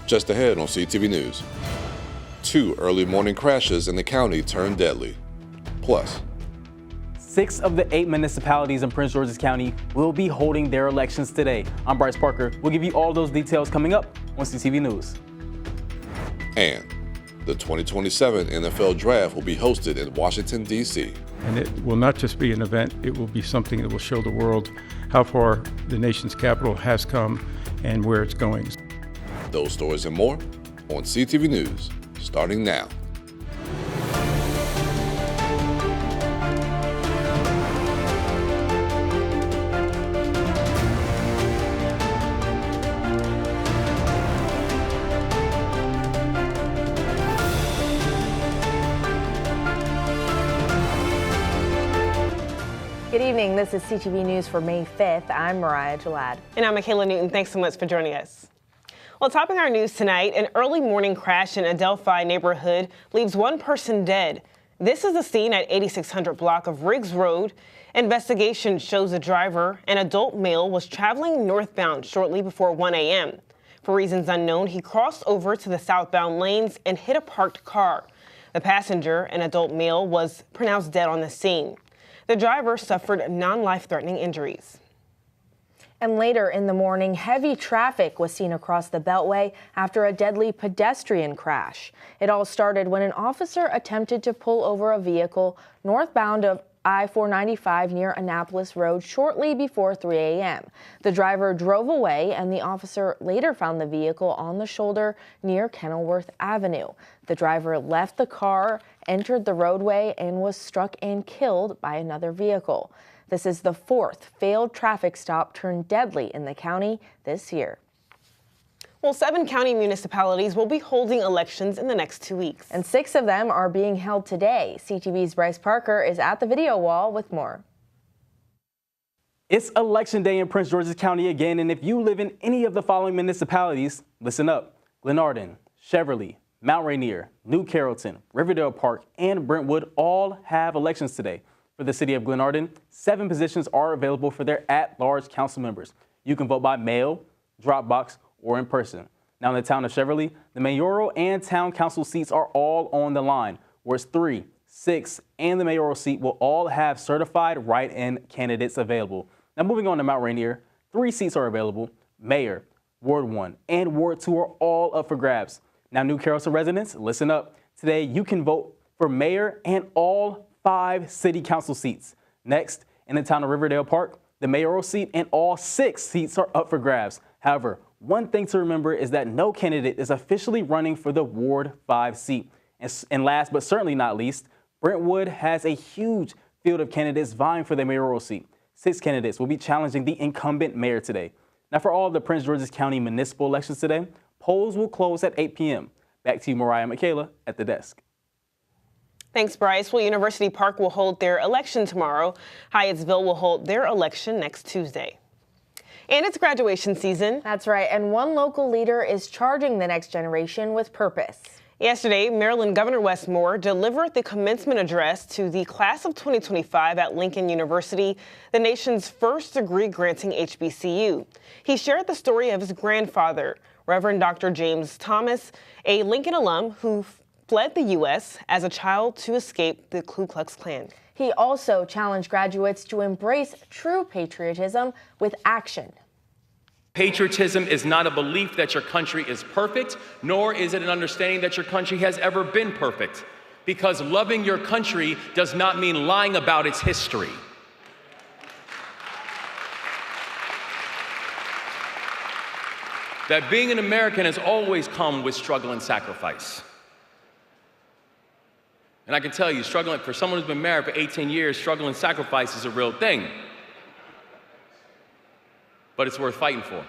Just ahead on CTV News. 2 early morning crashes in the county turned deadly. Plus, 6 of the 8 municipalities in Prince George's County will be holding their elections today. I'm Bryce Parker. We'll give you all those details coming up on CTV News. And the 2027 NFL Draft will be hosted in Washington, D.C. And it will not just be an event, it will be something that will show the world how far the nation's capital has come and where it's going. Those stories and more on CTV News, starting now. Good evening. This is CTV News for May 5th. I'm Mariah Jalad. And I'm Michaela Newton. Thanks so much for joining us. Well, topping our news tonight, an early morning crash in a Adelphi neighborhood leaves 1 person dead. This is the scene at 8600 block of Riggs Road. Investigation shows the driver, an adult male, was traveling northbound shortly before 1 a.m. For reasons unknown, he crossed over to the southbound lanes and hit a parked car. The passenger, an adult male, was pronounced dead on the scene. The driver suffered non-life-threatening injuries. And later in the morning, heavy traffic was seen across the Beltway after a deadly pedestrian crash. It all started when an officer attempted to pull over a vehicle northbound of I-495 near Annapolis Road shortly before 3 a.m. The driver drove away, and the officer later found the vehicle on the shoulder near Kenilworth Avenue. The driver left the car, entered the roadway, and was struck and killed by another vehicle. This is the 4th failed traffic stop turned deadly in the county this year. Well, 7 county municipalities will be holding elections in the next 2 weeks. And 6 of them are being held today. CTV's Bryce Parker is at the video wall with more. It's election day in Prince George's County again, and if you live in any of the following municipalities, listen up. Glenarden, Cheverly, Mount Rainier, New Carrollton, Riverdale Park, and Brentwood all have elections today. For the city of Glenarden, 7 positions are available for their at-large council members. You can vote by mail, drop box, or in person. Now in the town of Cheverly, the mayoral and town council seats are all on the line, whereas 3, 6, and the mayoral seat will all have certified write-in candidates available. Now moving on to Mount Rainier, 3 seats are available. Mayor, Ward 1, and Ward 2 are all up for grabs. Now New Carrollton residents, listen up. Today you can vote for mayor and all 5 city council seats. Next, in the town of Riverdale Park, the mayoral seat and all 6 seats are up for grabs. However, one thing to remember is that no candidate is officially running for the Ward 5 seat. And last but certainly not least, Brentwood has a huge field of candidates vying for the mayoral seat. 6 candidates will be challenging the incumbent mayor today. Now for all of the Prince George's County municipal elections today, polls will close at 8 p.m. Back to you, Mariah and Michaela, at the desk. Thanks, Bryce. Well, University Park will hold their election tomorrow. Hyattsville will hold their election next Tuesday. And it's graduation season. That's right. And one local leader is charging the next generation with purpose. Yesterday, Maryland Governor Wes Moore delivered the commencement address to the class of 2025 at Lincoln University, the nation's first degree-granting HBCU. He shared the story of his grandfather, Reverend Dr. James Thomas, a Lincoln alum who fled the U.S. as a child to escape the Ku Klux Klan. He also challenged graduates to embrace true patriotism with action. Patriotism is not a belief that your country is perfect, nor is it an understanding that your country has ever been perfect. Because loving your country does not mean lying about its history. That being an American has always come with struggle and sacrifice. And I can tell you, struggling, for someone who's been married for 18 years, struggle and sacrifice is a real thing. But it's worth fighting for.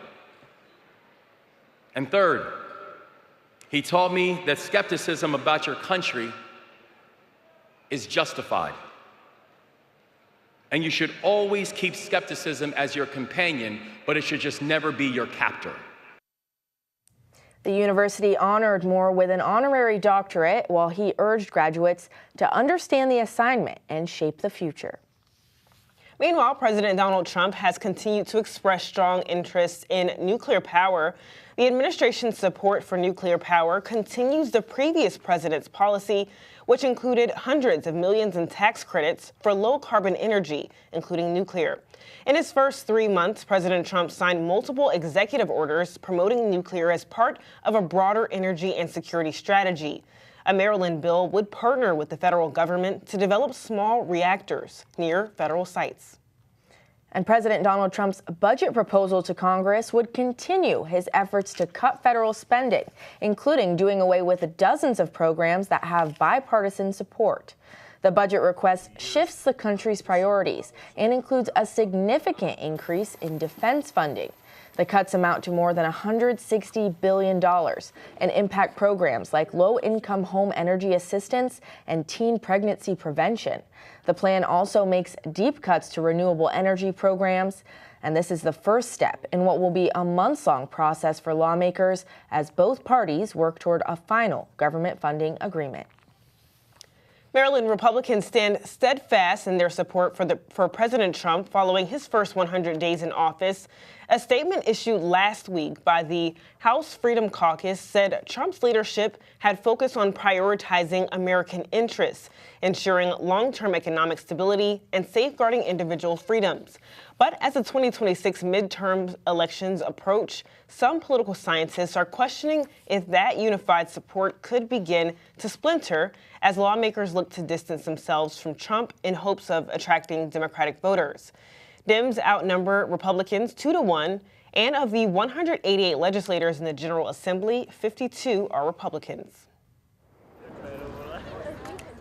And third, he taught me that skepticism about your country is justified. And you should always keep skepticism as your companion, but it should just never be your captor. The university honored Moore with an honorary doctorate while he urged graduates to understand the assignment and shape the future. Meanwhile, President Donald Trump has continued to express strong interest in nuclear power. The administration's support for nuclear power continues the previous president's policy, which included hundreds of millions in tax credits for low-carbon energy, including nuclear. In his first 3 months, President Trump signed multiple executive orders promoting nuclear as part of a broader energy and security strategy. A Maryland bill would partner with the federal government to develop small reactors near federal sites. And President Donald Trump's budget proposal to Congress would continue his efforts to cut federal spending, including doing away with dozens of programs that have bipartisan support. The budget request shifts the country's priorities and includes a significant increase in defense funding. The cuts amount to more than $160 billion and impact programs like low-income home energy assistance and teen pregnancy prevention. The plan also makes deep cuts to renewable energy programs, and this is the first step in what will be a months-long process for lawmakers as both parties work toward a final government funding agreement. Maryland Republicans stand steadfast in their support for President Trump following his first 100 days in office. A statement issued last week by the House Freedom Caucus said Trump's leadership had focused on prioritizing American interests, ensuring long-term economic stability, and safeguarding individual freedoms. But as the 2026 midterm elections approach, some political scientists are questioning if that unified support could begin to splinter as lawmakers look to distance themselves from Trump in hopes of attracting Democratic voters. Dems outnumber Republicans 2-1, and of the 188 legislators in the General Assembly, 52 are Republicans.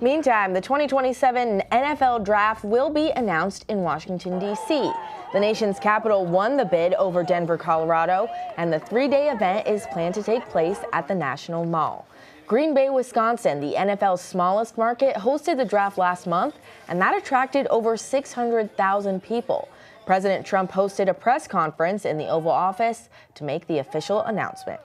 Meantime, the 2027 NFL Draft will be announced in Washington, D.C. The nation's capital won the bid over Denver, Colorado, and the 3-day event is planned to take place at the National Mall. Green Bay, Wisconsin, the NFL's smallest market, hosted the draft last month, and that attracted over 600,000 people. President Trump hosted a press conference in the Oval Office to make the official announcement.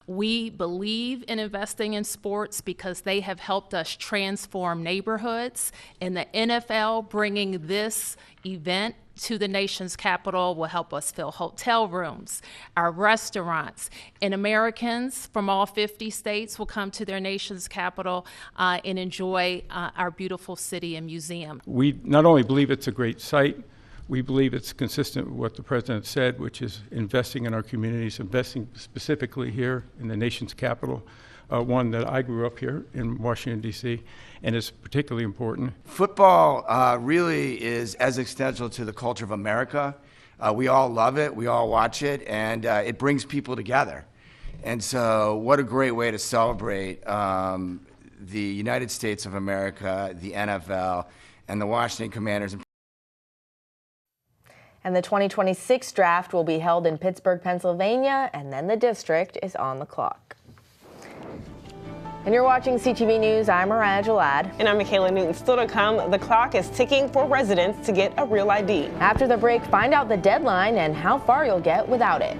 We believe in investing in sports because they have helped us transform neighborhoods, and the NFL bringing this event to the nation's capital will help us fill hotel rooms, our restaurants, and Americans from all 50 states will come to their nation's capital and enjoy our beautiful city and museum. We not only believe it's a great site, we believe it's consistent with what the president said, which is investing in our communities, investing specifically here in the nation's capital, one that I grew up here in Washington, D.C., and is particularly important. Football really is as essential to the culture of America. We all love it, we all watch it, and it brings people together. And so what a great way to celebrate the United States of America, the NFL, and the Washington Commanders. And the 2026 draft will be held in Pittsburgh, Pennsylvania, and then the district is on the clock. And you're watching CTV News. I'm Mariah Jalad. And I'm Michaela Newton. Still to come, the clock is ticking for residents to get a real ID. After the break, find out the deadline and how far you'll get without it.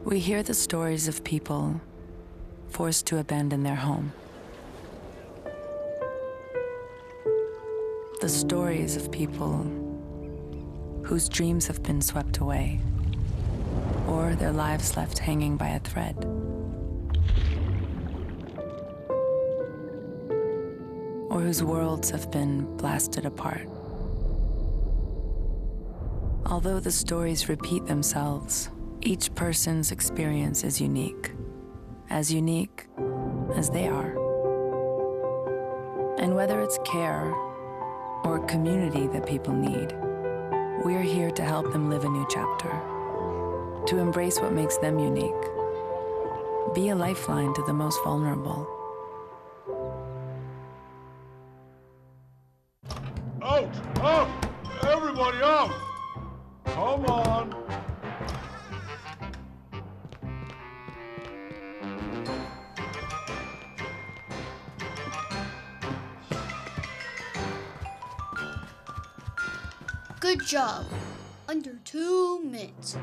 We hear the stories of people forced to abandon their home. The stories of people whose dreams have been swept away, or their lives left hanging by a thread. Or whose worlds have been blasted apart. Although the stories repeat themselves, each person's experience is unique as they are. And whether it's care or community that people need, we're here to help them live a new chapter, to embrace what makes them unique, be a lifeline to the most vulnerable. Out! Out! Everybody out! Come on! Good job. Under 2 minutes.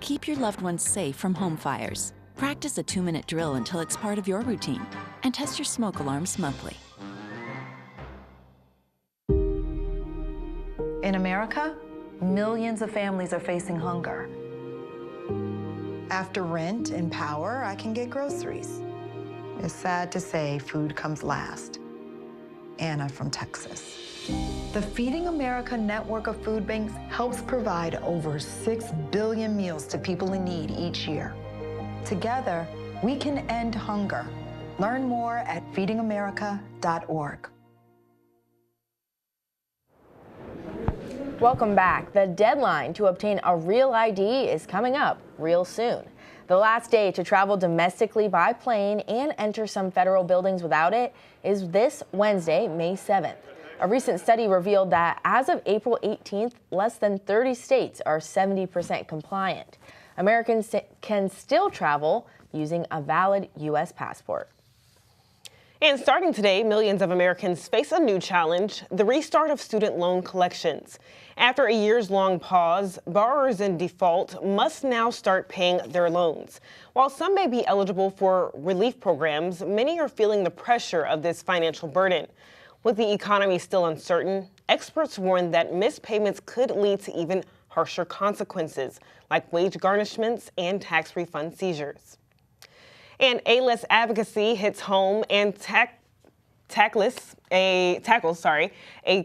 keep your loved ones safe from home fires. Practice a 2-minute drill until it's part of your routine, and test your smoke alarms monthly. In America, millions of families are facing hunger. After rent and power, I can get groceries. It's sad to say food comes last. Anna from Texas. The Feeding America network of food banks helps provide over 6 billion meals to people in need each year. Together, we can end hunger. Learn more at feedingamerica.org. Welcome back. The deadline to obtain a real ID is coming up real soon. The last day to travel domestically by plane and enter some federal buildings without it is this Wednesday, May 7th. A recent study revealed that as of April 18th, less than 30 states are 70% compliant. Americans can still travel using a valid U.S. passport. And starting today, millions of Americans face a new challenge, the restart of student loan collections. After a years-long pause, borrowers in default must now start paying their loans. While some may be eligible for relief programs, many are feeling the pressure of this financial burden. With the economy still uncertain, experts warn that missed payments could lead to even harsher consequences, like wage garnishments and tax refund seizures. And A-list advocacy hits home and tackles a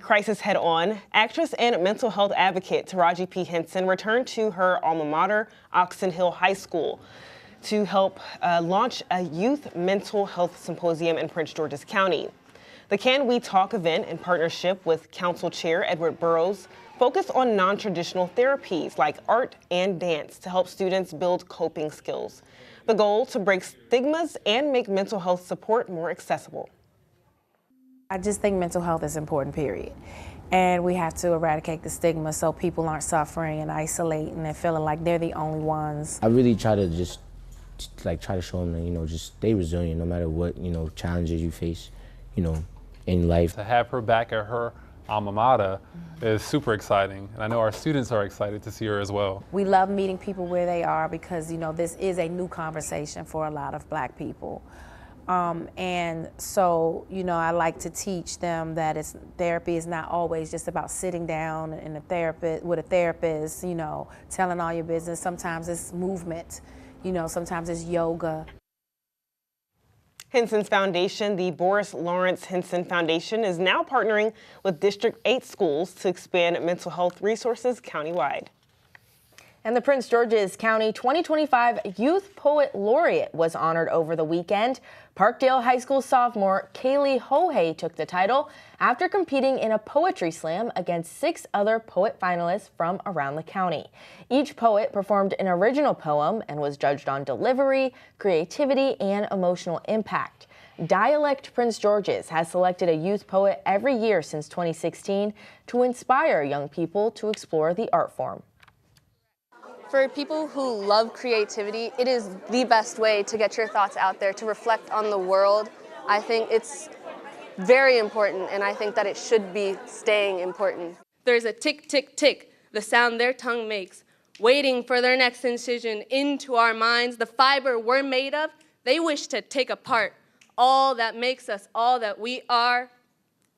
crisis head-on. Actress and mental health advocate Taraji P. Henson returned to her alma mater, Oxon Hill High School, to help launch a youth mental health symposium in Prince George's County. The Can We Talk event, in partnership with Council Chair Edward Burrows, focused on non-traditional therapies like art and dance to help students build coping skills. The goal, to break stigmas and make mental health support more accessible. I just think mental health is important, period. And we have to eradicate the stigma so people aren't suffering and isolating and feeling like they're the only ones. I really try to just try to show them that, just stay resilient no matter what, challenges you face, in life. To have her back at her alma mater is super exciting, and I know our students are excited to see her as well. We love meeting people where they are because, this is a new conversation for a lot of Black people. And so, I like to teach them that therapy is not always just about sitting down with a therapist, telling all your business. Sometimes it's movement, sometimes it's yoga. Henson's Foundation, the Boris Lawrence Henson Foundation, is now partnering with District 8 schools to expand mental health resources countywide. And the Prince George's County 2025 Youth Poet Laureate was honored over the weekend. Parkdale High School sophomore Kaylee Hohey took the title after competing in a poetry slam against 6 other poet finalists from around the county. Each poet performed an original poem and was judged on delivery, creativity, and emotional impact. Dialect Prince George's has selected a youth poet every year since 2016 to inspire young people to explore the art form. For people who love creativity, it is the best way to get your thoughts out there, to reflect on the world. I think it's very important, and I think that it should be staying important. There's a tick, tick, tick, the sound their tongue makes, waiting for their next incision into our minds. The fiber we're made of, they wish to take apart all that makes us all that we are.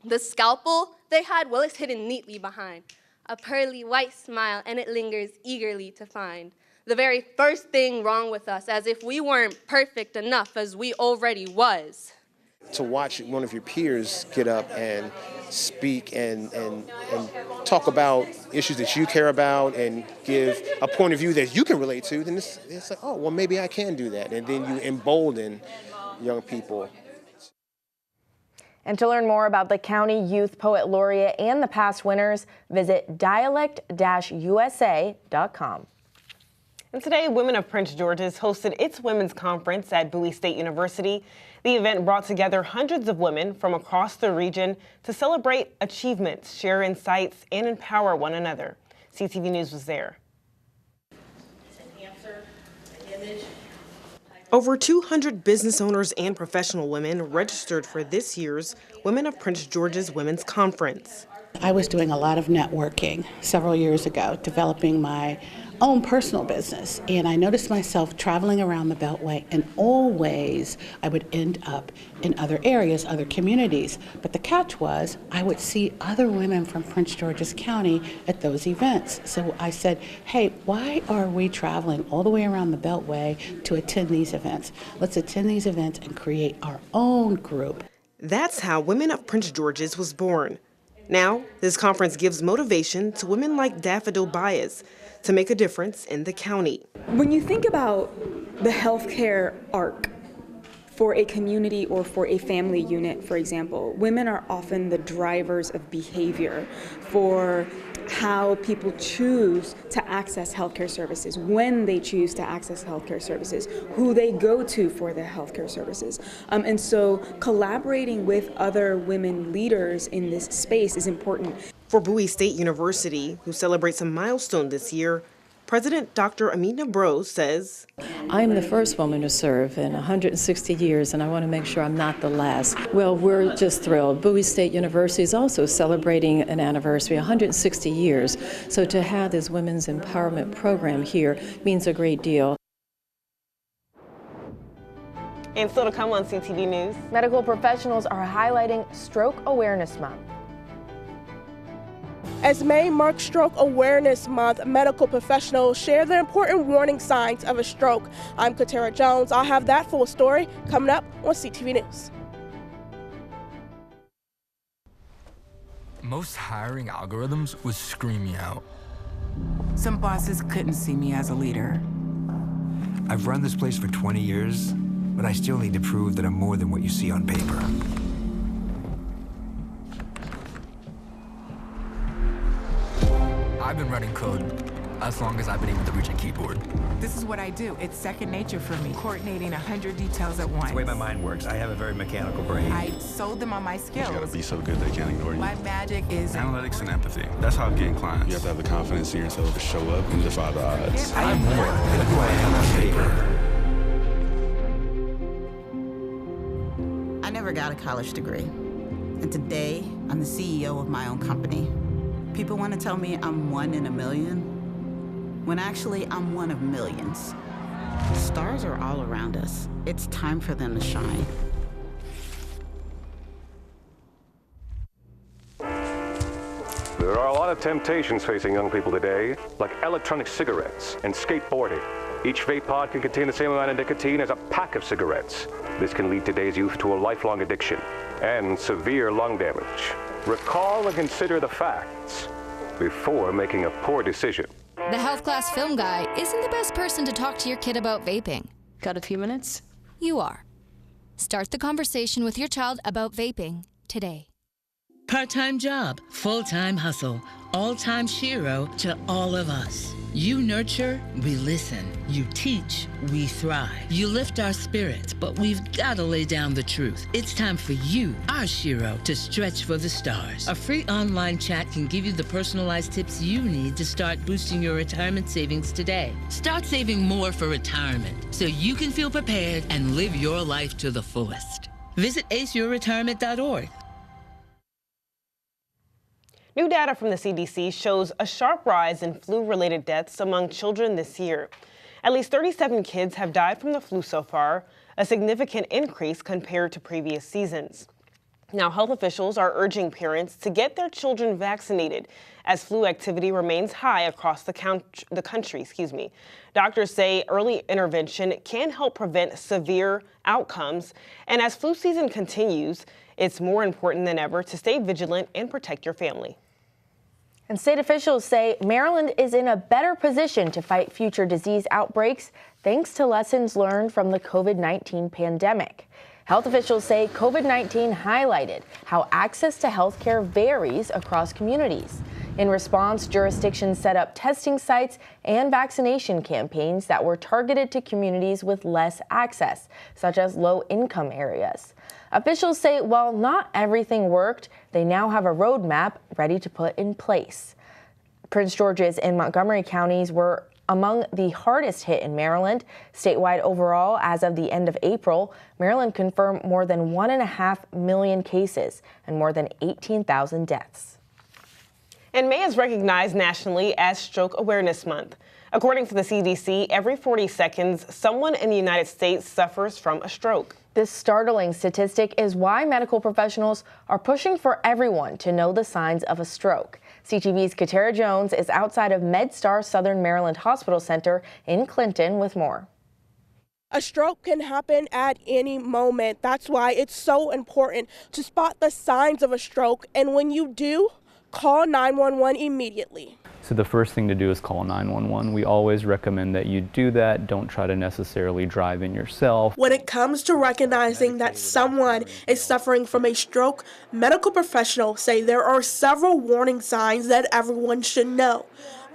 The scalpel they had, well, it's hidden neatly behind a pearly white smile, and it lingers eagerly to find the very first thing wrong with us, as if we weren't perfect enough as we already was. To watch one of your peers get up and speak and talk about issues that you care about and give a point of view that you can relate to, then it's like, oh, well, maybe I can do that. And then you embolden young people. And to learn more about the County Youth Poet Laureate and the past winners, visit dialect-usa.com. And today, Women of Prince George's hosted its women's conference at Bowie State University. The event brought together hundreds of women from across the region to celebrate achievements, share insights, and empower one another. CTV News was there. Over 200 business owners and professional women registered for this year's Women of Prince George's Women's Conference. I was doing a lot of networking several years ago, developing my own personal business, and I noticed myself traveling around the Beltway, and always I would end up in other areas, other communities. But the catch was I would see other women from Prince George's County at those events. So I said, hey, why are we traveling all the way around the Beltway to attend these events? Let's attend these events and create our own group. That's how Women of Prince George's was born. Now, this conference gives motivation to women like Daffodil Baez to make a difference in the county. When you think about the healthcare arc for a community or for a family unit, for example, women are often the drivers of behavior for how people choose to access healthcare services, when they choose to access healthcare services, who they go to for their healthcare services. And so collaborating with other women leaders in this space is important. For Bowie State University, who celebrates a milestone this year, President Dr. Amina Bro says, I am the first woman to serve in 160 years, and I want to make sure I'm not the last. Well, we're just thrilled. Bowie State University is also celebrating an anniversary, 160 years. So to have this women's empowerment program here means a great deal. And still to come on CTV News. Medical professionals are highlighting Stroke Awareness Month. As May marks Stroke Awareness Month, medical professionals share the important warning signs of a stroke. I'm Katara Jones. I'll have that full story coming up on CTV News. Most hiring algorithms would scream me out. Some bosses couldn't see me as a leader. I've run this place for 20 years, but I still need to prove that I'm more than what you see on paper. I've been running code as long as I've been able to reach a keyboard. This is what I do. It's second nature for me, coordinating 100 details at once. It's the way my mind works. I have a very mechanical brain. I sold them on my skills. You gotta be so good they can't ignore you. My magic is analytics and empathy. That's how I'm getting clients. You have to have the confidence in yourself to show up and defy the odds. I'm more than who I am on paper. I never got a college degree. And today, I'm the CEO of my own company. People want to tell me I'm one in a million, when actually I'm one of millions. Stars are all around us. It's time for them to shine. There are a lot of temptations facing young people today, like electronic cigarettes and skateboarding. Each vape pod can contain the same amount of nicotine as a pack of cigarettes. This can lead today's youth to a lifelong addiction and severe lung damage. Recall and consider the facts before making a poor decision. The health class film guy isn't the best person to talk to your kid about vaping. Got a few minutes? You are. Start the conversation with your child about vaping today. Part-time job, full-time hustle, all-time Shiro to all of us. You nurture, we listen. You teach, we thrive. You lift our spirits, but we've got to lay down the truth. It's time for you, our Shiro, to stretch for the stars. A free online chat can give you the personalized tips you need to start boosting your retirement savings today. Start saving more for retirement so you can feel prepared and live your life to the fullest. Visit aceyourretirement.org. New data from the CDC shows a sharp rise in flu-related deaths among children this year. At least 37 kids have died from the flu so far, a significant increase compared to previous seasons. Now, health officials are urging parents to get their children vaccinated as flu activity remains high across the country. Doctors say early intervention can help prevent severe outcomes, and as flu season continues, it's more important than ever to stay vigilant and protect your family. And state officials say Maryland is in a better position to fight future disease outbreaks thanks to lessons learned from the COVID-19 pandemic. Health officials say COVID-19 highlighted how access to health care varies across communities. In response, jurisdictions set up testing sites and vaccination campaigns that were targeted to communities with less access, such as low-income areas. Officials say while not everything worked, they now have a roadmap ready to put in place. Prince George's and Montgomery counties were among the hardest hit in Maryland. Statewide overall, as of the end of April, Maryland confirmed more than 1.5 million cases and more than 18,000 deaths. And May is recognized nationally as Stroke Awareness Month. According to the CDC, every 40 seconds, someone in the United States suffers from a stroke. This startling statistic is why medical professionals are pushing for everyone to know the signs of a stroke. CTV's Katara Jones is outside of MedStar Southern Maryland Hospital Center in Clinton with more. A stroke can happen at any moment. That's why it's so important to spot the signs of a stroke. And when you do, call 911 immediately. So the first thing to do is call 911. We always recommend that you do that. Don't try to necessarily drive in yourself. When it comes to recognizing that someone is suffering from a stroke, medical professionals say there are several warning signs that everyone should know.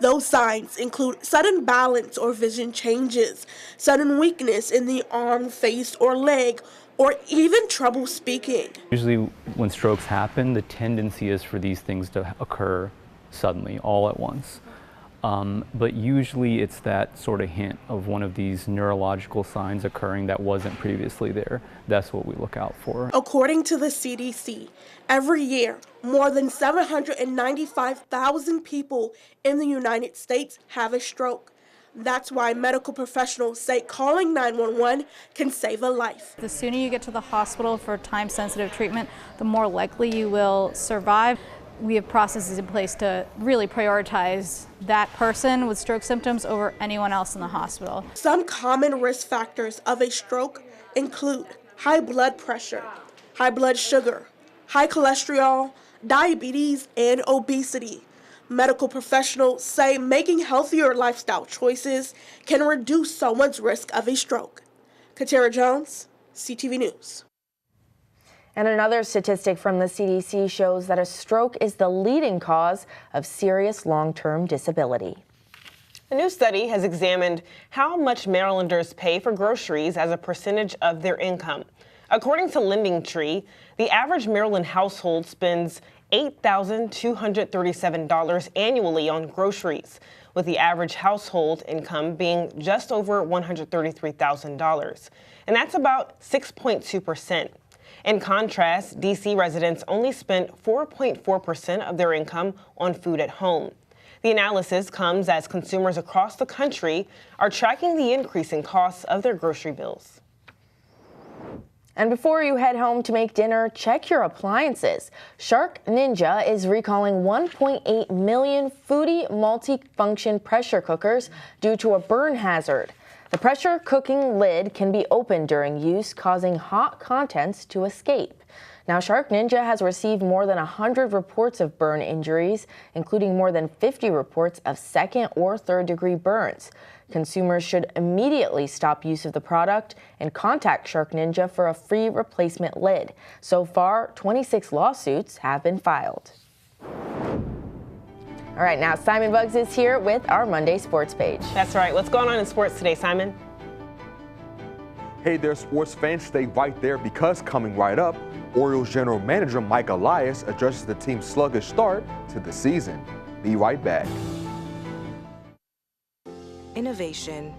Those signs include sudden balance or vision changes, sudden weakness in the arm, face, or leg, or even trouble speaking. Usually when strokes happen, the tendency is for these things to occur suddenly, all at once. But usually it's that sort of hint of one of these neurological signs occurring that wasn't previously there. That's what we look out for. According to the CDC, every year, more than 795,000 people in the United States have a stroke. That's why medical professionals say calling 911 can save a life. The sooner you get to the hospital for time-sensitive treatment, the more likely you will survive. We have processes in place to really prioritize that person with stroke symptoms over anyone else in the hospital. Some common risk factors of a stroke include high blood pressure, high blood sugar, high cholesterol, diabetes, and obesity. Medical professionals say making healthier lifestyle choices can reduce someone's risk of a stroke. Katara Jones, CTV News. And another statistic from the CDC shows that a stroke is the leading cause of serious long-term disability. A new study has examined how much Marylanders pay for groceries as a percentage of their income. According to LendingTree, the average Maryland household spends $8,237 annually on groceries, with the average household income being just over $133,000. And that's about 6.2%. In contrast, D.C. residents only spent 4.4% of their income on food at home. The analysis comes as consumers across the country are tracking the increase in costs of their grocery bills. And before you head home to make dinner, check your appliances. Shark Ninja is recalling 1.8 million Foodie multi-function pressure cookers due to a burn hazard. The pressure cooking lid can be opened during use, causing hot contents to escape. Now, Shark Ninja has received more than 100 reports of burn injuries, including more than 50 reports of second or third degree burns. Consumers should immediately stop use of the product and contact Shark Ninja for a free replacement lid. So far, 26 lawsuits have been filed. All right, now Simon Buggs is here with our Monday Sports page. That's right. What's going on in sports today, Simon? Hey there, sports fans. Stay right there because coming right up, Orioles general manager Mike Elias addresses the team's sluggish start to the season. Be right back. Innovation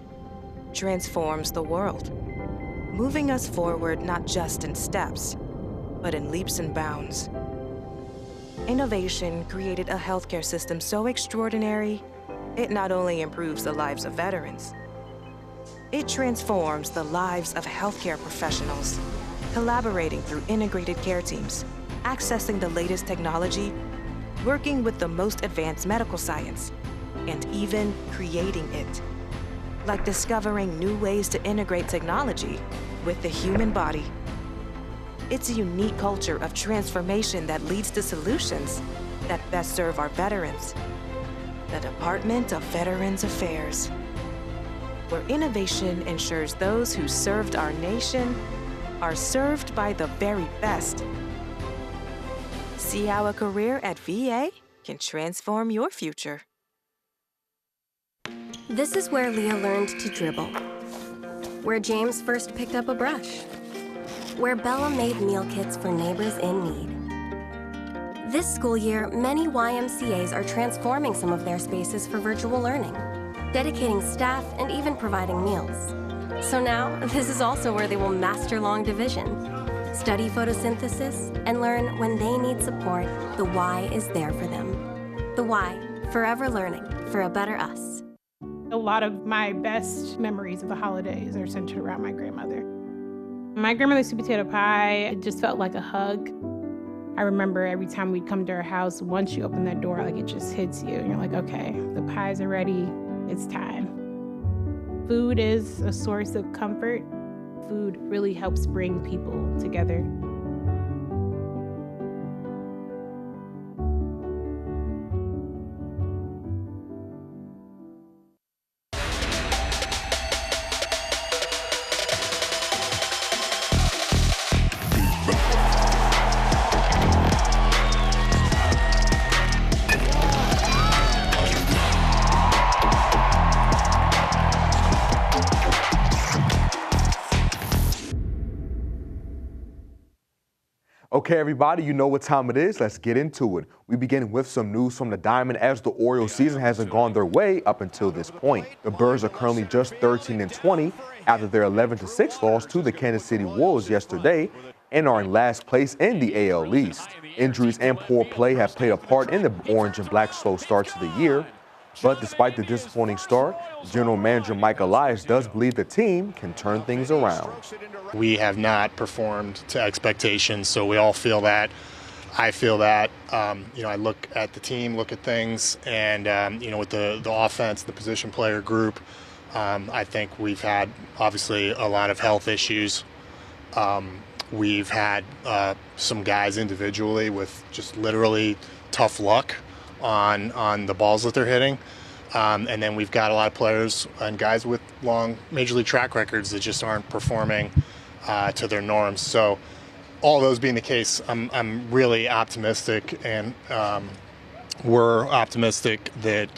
transforms the world, moving us forward not just in steps, but in leaps and bounds. Innovation created a healthcare system so extraordinary, it not only improves the lives of veterans, it transforms the lives of healthcare professionals, collaborating through integrated care teams, accessing the latest technology, working with the most advanced medical science, and even creating it. Like discovering new ways to integrate technology with the human body. It's a unique culture of transformation that leads to solutions that best serve our veterans. The Department of Veterans Affairs, where innovation ensures those who served our nation are served by the very best. See how a career at VA can transform your future. This is where Leah learned to dribble, where James first picked up a brush, where Bella made meal kits for neighbors in need. This school year, many YMCAs are transforming some of their spaces for virtual learning, dedicating staff and even providing meals. So now, this is also where they will master long division, study photosynthesis, and learn when they need support, the Y is there for them. The Y, forever learning for a better us. A lot of my best memories of the holidays are centered around my grandmother. My grandmother's sweet potato pie, it just felt like a hug. I remember every time we'd come to her house, once you open that door, like it just hits you and you're like, okay, the pies are ready, it's time. Food is a source of comfort. Food really helps bring people together. Okay, everybody, you know what time it is. Let's get into it. We begin with some news from the Diamond as the Orioles season hasn't gone their way up until this point. The Birds are currently just 13-20 after their 11-6 loss to the Kansas City Royals yesterday and are in last place in the AL East. Injuries and poor play have played a part in the orange and black slow start to the year. But despite the disappointing start, General Manager Mike Elias does believe the team can turn things around. We have not performed to expectations, so we all feel that. I feel that. I look at the team, look at things, and with the offense, the position player group, I think we've had obviously a lot of health issues. We've had some guys individually with just literally tough luck on the balls that they're hitting. And then we've got a lot of players and guys with long major league track records that just aren't performing to their norms. So all those being the case, I'm really optimistic, and we're optimistic that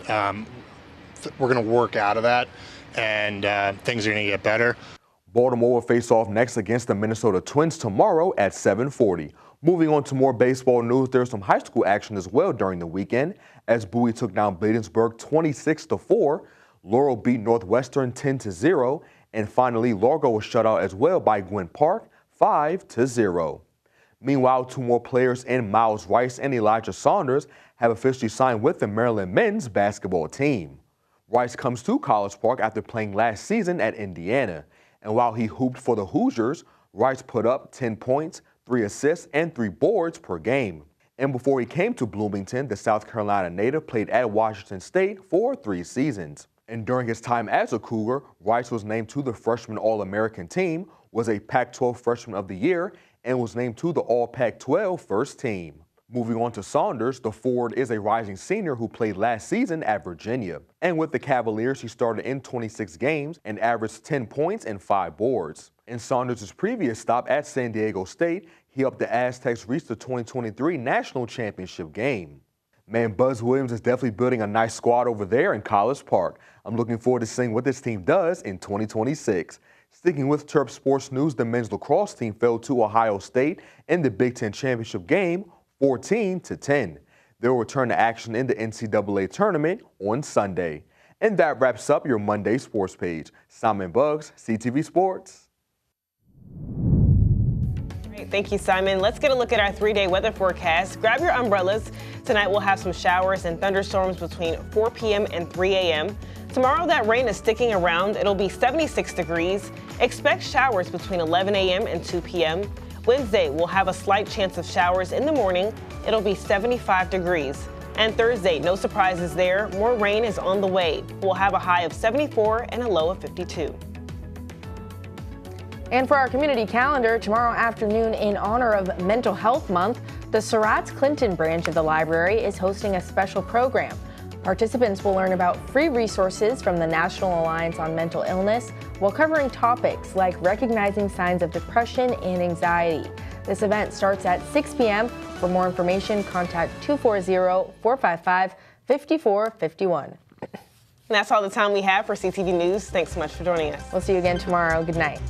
we're going to work out of that, and things are going to get better. Baltimore will face off next against the Minnesota Twins tomorrow at 7:40. Moving on to more baseball news, there's some high school action as well during the weekend as Bowie took down Bladensburg 26-4. Laurel beat Northwestern 10-0. And finally, Largo was shut out as well by Gwynn Park 5-0. Meanwhile, two more players in Miles Rice and Elijah Saunders have officially signed with the Maryland men's basketball team. Rice comes to College Park after playing last season at Indiana. And while he hooped for the Hoosiers, Rice put up 10 points, 3 assists, and 3 boards per game. And before he came to Bloomington, the South Carolina native played at Washington State for 3 seasons. And during his time as a Cougar, Rice was named to the Freshman All-American team, was a Pac-12 Freshman of the Year, and was named to the All-Pac-12 First Team. Moving on to Saunders, the forward is a rising senior who played last season at Virginia. And with the Cavaliers, he started in 26 games and averaged 10 points and 5 boards. In Saunders' previous stop at San Diego State, he helped the Aztecs reach the 2023 National Championship game. Man, Buzz Williams is definitely building a nice squad over there in College Park. I'm looking forward to seeing what this team does in 2026. Sticking with Terp sports news, the men's lacrosse team fell to Ohio State in the Big Ten Championship game 14-10. They will return to action in the NCAA tournament on Sunday. And that wraps up your Monday sports page. Simon Buggs, CTV Sports. Thank you, Simon. Let's get a look at our 3-day weather forecast. Grab your umbrellas. Tonight we'll have some showers and thunderstorms between 4 p.m. and 3 a.m. Tomorrow that rain is sticking around. It'll be 76 degrees. Expect showers between 11 a.m. and 2 p.m. Wednesday we'll have a slight chance of showers in the morning. It'll be 75 degrees. And Thursday, no surprises there. More rain is on the way. We'll have a high of 74 and a low of 52. And for our community calendar, tomorrow afternoon, in honor of Mental Health Month, the Surratt's Clinton branch of the library is hosting a special program. Participants will learn about free resources from the National Alliance on Mental Illness while covering topics like recognizing signs of depression and anxiety. This event starts at 6 p.m. For more information, contact 240-455-5451. And that's all the time we have for CTV News. Thanks so much for joining us. We'll see you again tomorrow. Good night.